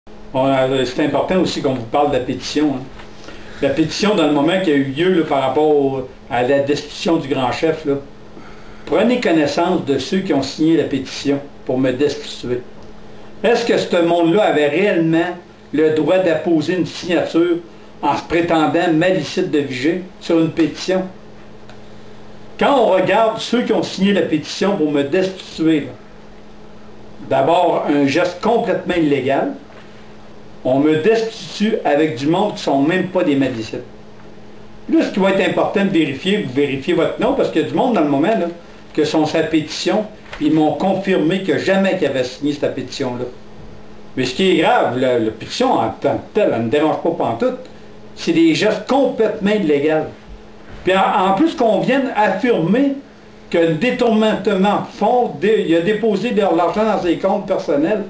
C'est important aussi qu'on vous parle de la pétition. Hein. La pétition, dans le moment qui a eu lieu là, par rapport à la destitution du grand chef, là, prenez connaissance de ceux qui ont signé la pétition pour me destituer. Est-ce que ce monde-là avait réellement le droit d'apposer une signature en se prétendant malicite de viger sur une pétition? Quand on regarde ceux qui ont signé la pétition pour me destituer, d'abord un geste complètement illégal, on me destitue avec du monde qui ne sont même pas des malicites. Là, ce qui va être important de vérifier, vous vérifiez votre nom, parce qu'il y a du monde dans le moment là, que sont sa pétition, puis ils m'ont confirmé que jamais qu'ils avaient signé cette pétition-là. Mais ce qui est grave, la pétition en tant que telle, elle ne me dérange pas pantoute, c'est des gestes complètement illégaux. Puis en plus qu'on vienne affirmer que le détournement de fonds, il a déposé de l'argent dans ses comptes personnels,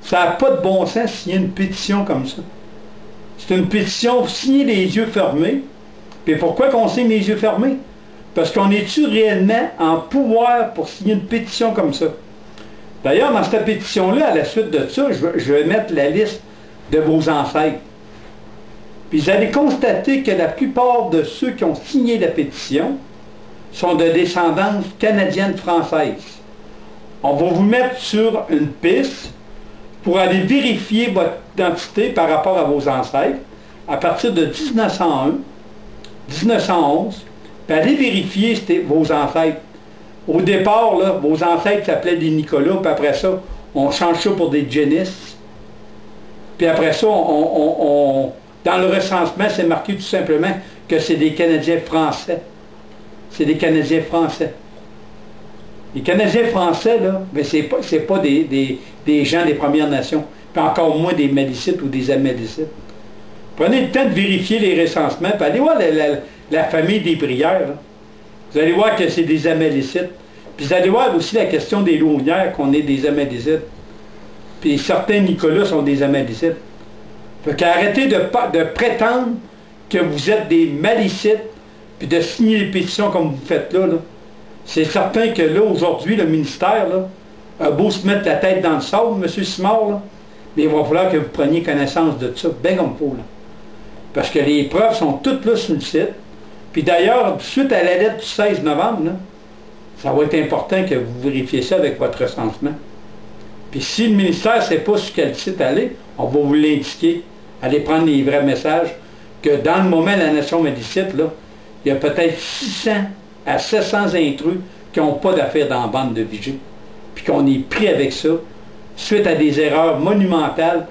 ça n'a pas de bon sens signer une pétition comme ça. C'est une pétition signée les yeux fermés. Puis pourquoi qu'on signe les yeux fermés? Parce qu'on est-tu réellement en pouvoir pour signer une pétition comme ça? D'ailleurs, dans cette pétition-là, à la suite de ça, je vais mettre la liste de vos ancêtres. Puis vous allez constater que la plupart de ceux qui ont signé la pétition sont de descendance canadienne-française. On va vous mettre sur une piste pour aller vérifier votre identité par rapport à vos ancêtres à partir de 1901, 1911, puis aller vérifier vos ancêtres. Au départ, là, vos ancêtres s'appelaient des Nicolas, puis après ça, on change ça pour des Janice. Puis après ça, dans le recensement, c'est marqué tout simplement que c'est des Canadiens français. C'est des Canadiens français. Les Canadiens français, là, mais c'est pas des gens des Premières Nations, puis encore moins des Malicites ou des Amalicites. Prenez le temps de vérifier les recensements, puis allez voir la famille des Brières. Là. Vous allez voir que c'est des Amalicites. Puis vous allez voir aussi la question des Launières, qu'on est des Amalicites. Puis certains Nicolas sont des Amalicites. Fait qu'arrêtez de prétendre que vous êtes des Malicites, puis de signer les pétitions comme vous faites là. C'est certain que là, aujourd'hui, le ministère là, a beau se mettre la tête dans le sable, M. Simard, là, mais il va falloir que vous preniez connaissance de ça, bien comme il faut. Là. Parce que les preuves sont toutes là sur le site. Puis d'ailleurs, suite à la lettre du 16 novembre, là, ça va être important que vous vérifiez ça avec votre recensement. Puis si le ministère ne sait pas sur quel site aller, on va vous l'indiquer. Allez prendre les vrais messages. Que dans le moment, la nation malicite, là, il y a peut-être 600 à 700 intrus qui n'ont pas d'affaires dans la bande de vigie. Puis qu'on est pris avec ça, suite à des erreurs monumentales